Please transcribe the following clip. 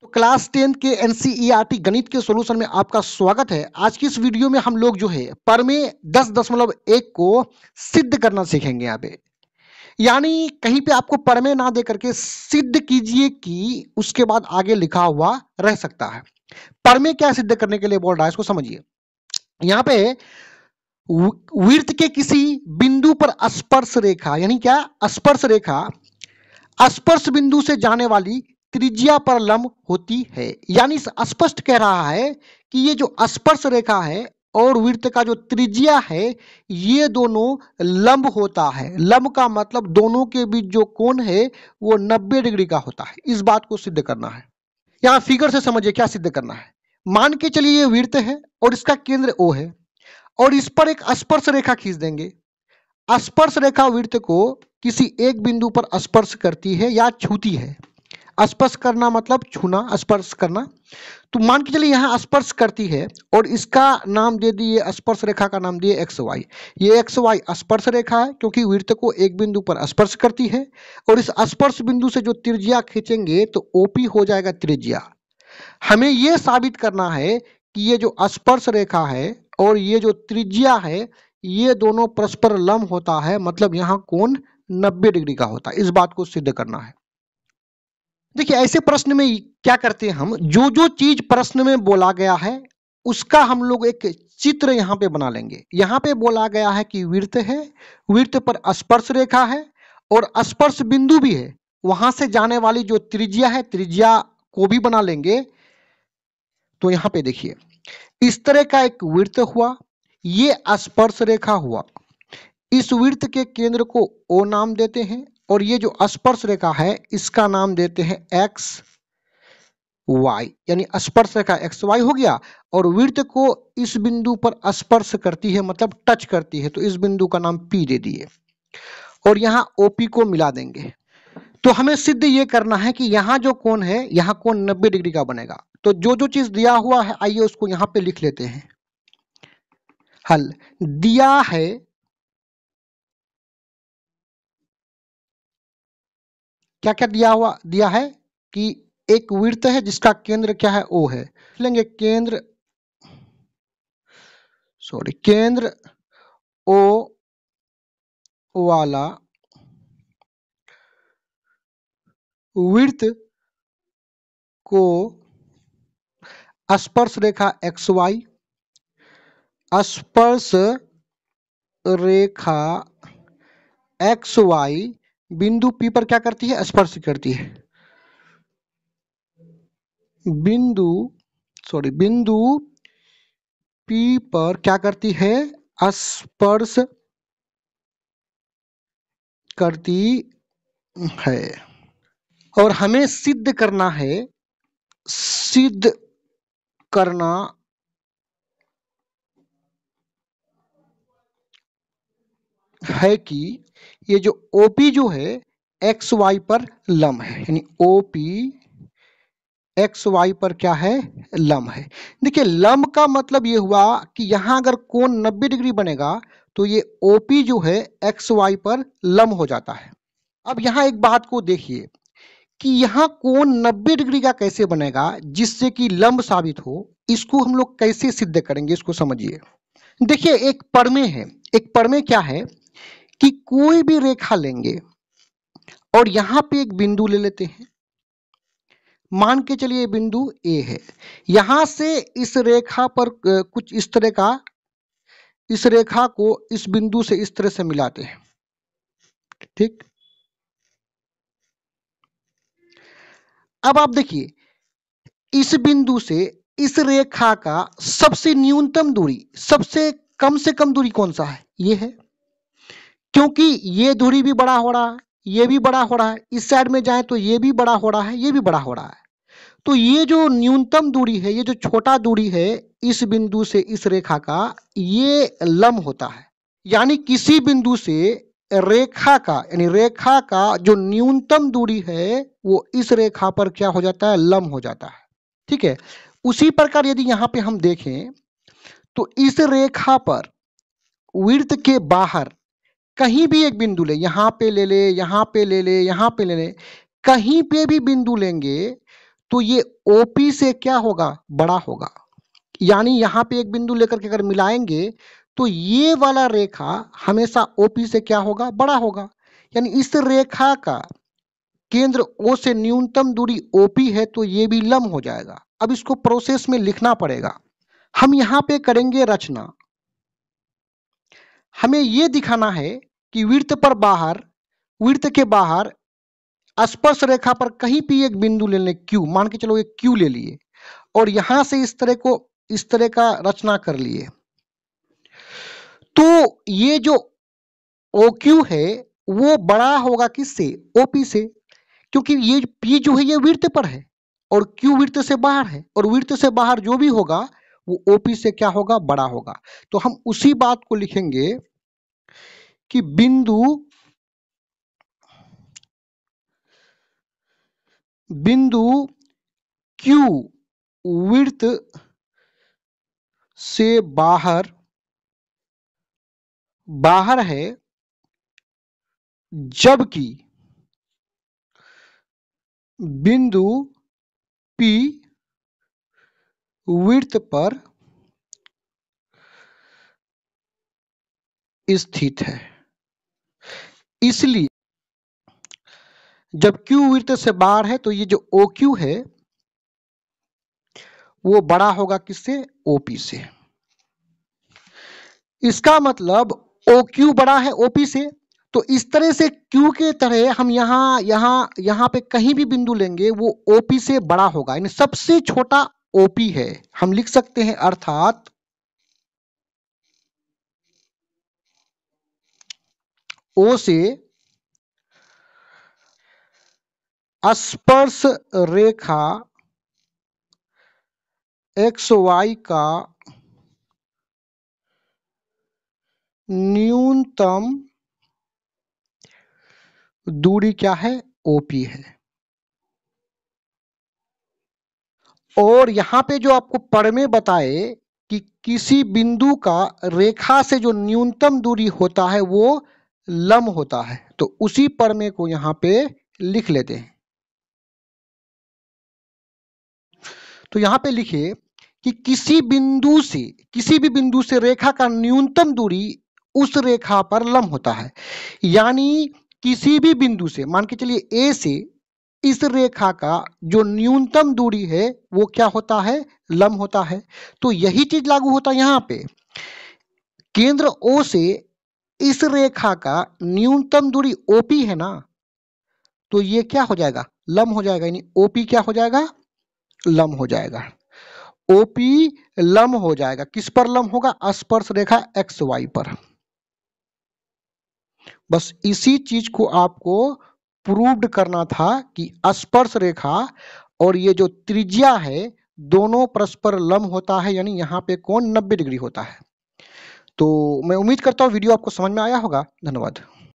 तो क्लास 10 के एनसीईआरटी गणित के सॉल्यूशन में आपका स्वागत है। आज की इस वीडियो में हम लोग जो है प्रमेय 10.1 को सिद्ध करना सीखेंगे। यहाँ पे यानी कहीं पे आपको प्रमेय ना दे करके सिद्ध कीजिए कि उसके बाद आगे लिखा हुआ रह सकता है। प्रमेय क्या सिद्ध करने के लिए बोल रहा है इसको समझिए। यहाँ पे वृत्त के किसी बिंदु पर स्पर्श रेखा यानी क्या स्पर्श रेखा स्पर्श बिंदु से जाने वाली त्रिज्या पर लंब होती है। यानी स्पष्ट कह रहा है कि ये जो स्पर्श रेखा है और वृत्त का जो त्रिज्या है ये दोनों लंब होता है। लंब का मतलब दोनों के बीच जो कोण है वो 90 डिग्री का होता है। इस बात को सिद्ध करना है। यहाँ फिगर से समझिए क्या सिद्ध करना है। मान के चलिए ये वृत्त है और इसका केंद्र O है और इस पर एक स्पर्श रेखा खींच देंगे। स्पर्श रेखा वृत्त को किसी एक बिंदु पर स्पर्श करती है या छूती है। स्पर्श करना मतलब छूना, स्पर्श करना। तो मान के चलिए यहाँ स्पर्श करती है और इसका नाम दे दिए, स्पर्श रेखा का नाम दिए एक्स वाई। ये एक्स वाई स्पर्श रेखा है क्योंकि वृत्त को एक बिंदु पर स्पर्श करती है और इस स्पर्श बिंदु से जो त्रिज्या खींचेंगे तो ओपी हो जाएगा त्रिज्या। हमें यह साबित करना है कि ये जो स्पर्श रेखा है और ये जो त्रिज्या है ये दोनों परस्पर लंब होता है, मतलब यहाँ कोण 90 डिग्री का होता है। इस बात को सिद्ध करना है। देखिए ऐसे प्रश्न में क्या करते हैं हम, जो जो चीज प्रश्न में बोला गया है उसका हम लोग एक चित्र यहाँ पे बना लेंगे। यहाँ पे बोला गया है कि वृत्त है, वृत्त पर स्पर्श रेखा है और स्पर्श बिंदु भी है, वहां से जाने वाली जो त्रिज्या है त्रिज्या को भी बना लेंगे। तो यहाँ पे देखिए इस तरह का एक वृत्त हुआ, ये स्पर्श रेखा हुआ। इस वृत्त के केंद्र को O नाम देते हैं और ये जो स्पर्श रेखा है इसका नाम देते हैं एक्स वाई, यानी स्पर्श रेखा एक्स वाई हो गया। और वृत्त को इस बिंदु पर स्पर्श करती है मतलब टच करती है, तो इस बिंदु का नाम P दे दिए और यहाँ OP को मिला देंगे। तो हमें सिद्ध ये करना है कि यहाँ जो कोण है यहाँ कोण 90 डिग्री का बनेगा। तो जो जो चीज दिया हुआ है आइए उसको यहाँ पे लिख लेते हैं। हल दिया है क्या क्या दिया है कि एक वृत्त है जिसका केंद्र क्या है O है। लेंगे केंद्र O वाला वृत्त को स्पर्श रेखा XY, स्पर्श रेखा XY बिंदु P पर क्या करती है, स्पर्श करती है। बिंदु P पर क्या करती है, स्पर्श करती है। और हमें सिद्ध करना है कि ये जो OP जो है XY पर लंब है, यानी OP XY पर क्या है, लंब है। देखिए लंब का मतलब ये हुआ कि यहां अगर कोण 90 डिग्री बनेगा तो ये OP जो है XY पर लंब हो जाता है। अब यहां एक बात को देखिए कि यहाँ कोण 90 डिग्री का कैसे बनेगा जिससे कि लंब साबित हो। इसको हम लोग कैसे सिद्ध करेंगे इसको समझिए। देखिए एक प्रमेय है, एक प्रमेय क्या है कि कोई भी रेखा लेंगे और यहाँ पे एक बिंदु ले लेते हैं। मान के चलिए बिंदु A है, यहां से इस रेखा पर कुछ इस तरह का, इस रेखा को इस बिंदु से इस तरह से मिलाते हैं, ठीक। अब आप देखिए इस बिंदु से इस रेखा का सबसे न्यूनतम दूरी, सबसे कम से कम दूरी कौन सा है, ये है। क्योंकि ये दूरी भी बड़ा हो रहा है, ये भी बड़ा हो रहा है, इस साइड में जाए तो ये भी बड़ा हो रहा है, ये भी बड़ा हो रहा है। तो ये जो न्यूनतम दूरी है, ये जो छोटा दूरी है इस बिंदु से इस रेखा का, ये लंब होता है। यानी किसी बिंदु से रेखा का, यानी रेखा का जो न्यूनतम दूरी है वो इस रेखा पर क्या हो जाता है, लंब हो जाता है, ठीक है। उसी प्रकार यदि यहाँ पे हम देखें तो इस रेखा पर वृत्त के बाहर कहीं भी एक बिंदु ले, यहाँ पे ले ले, यहाँ पे ले ले, यहाँ पे ले ले, कहीं पे भी बिंदु लेंगे तो ये OP से क्या होगा, बड़ा होगा। यानी यहाँ पे एक बिंदु लेकर के अगर मिलाएंगे तो ये वाला रेखा हमेशा OP से क्या होगा, बड़ा होगा। यानी इस रेखा का केंद्र O से न्यूनतम दूरी OP है तो ये भी लंब हो जाएगा। अब इसको प्रोसेस में लिखना पड़ेगा। हम यहाँ पे करेंगे रचना। हमें ये दिखाना है कि वृत्त के बाहर स्पर्श रेखा पर कहीं भी एक बिंदु ले लें, Q मान के चलो, एक Q ले लिए और यहां से इस तरह का रचना कर लिए। तो ये जो OQ है वो बड़ा होगा किससे, OP से, क्योंकि ये P जो है ये वृत्त पर है और Q वृत्त से बाहर है, और वृत्त से बाहर जो भी होगा वो OP से क्या होगा, बड़ा होगा। तो हम उसी बात को लिखेंगे कि बिंदु Q वृत्त से बाहर है, जबकि बिंदु P वृत्त पर स्थित है। इसलिए जब Q वृत्त से बाहर है तो ये जो OQ है वो बड़ा होगा किससे, OP से। इसका मतलब OQ बड़ा है OP से, तो इस तरह से Q के तरह हम यहां पे कहीं भी बिंदु लेंगे वो OP से बड़ा होगा, यानी सबसे छोटा OP है। हम लिख सकते हैं अर्थात O से स्पर्श रेखा XY का न्यूनतम दूरी क्या है, OP है। और यहां पे जो आपको पढ़ में बताए कि किसी बिंदु का रेखा से जो न्यूनतम दूरी होता है वो लंब होता है, तो उसी प्रमेय को यहां पे लिख लेते हैं। तो यहां पे लिखिए कि किसी भी बिंदु से रेखा का न्यूनतम दूरी उस रेखा पर लंब होता है। यानी किसी भी बिंदु से, मान के चलिए A से इस रेखा का जो न्यूनतम दूरी है वो क्या होता है, लंब होता है। तो यही चीज लागू होता है यहाँ पे। केंद्र O से इस रेखा का न्यूनतम दूरी OP है ना, तो ये क्या हो जाएगा, लंब हो जाएगा। यानी OP क्या हो जाएगा, लंब हो जाएगा। OP लंब हो जाएगा। किस पर लंब होगा, स्पर्श रेखा XY पर। बस इसी चीज को आपको प्रूव्ड करना था कि स्पर्श रेखा और ये जो त्रिज्या है दोनों परस्पर लंब होता है, यानी यहाँ पे कोण 90 डिग्री होता है। तो मैं उम्मीद करता हूँ वीडियो आपको समझ में आया होगा। धन्यवाद।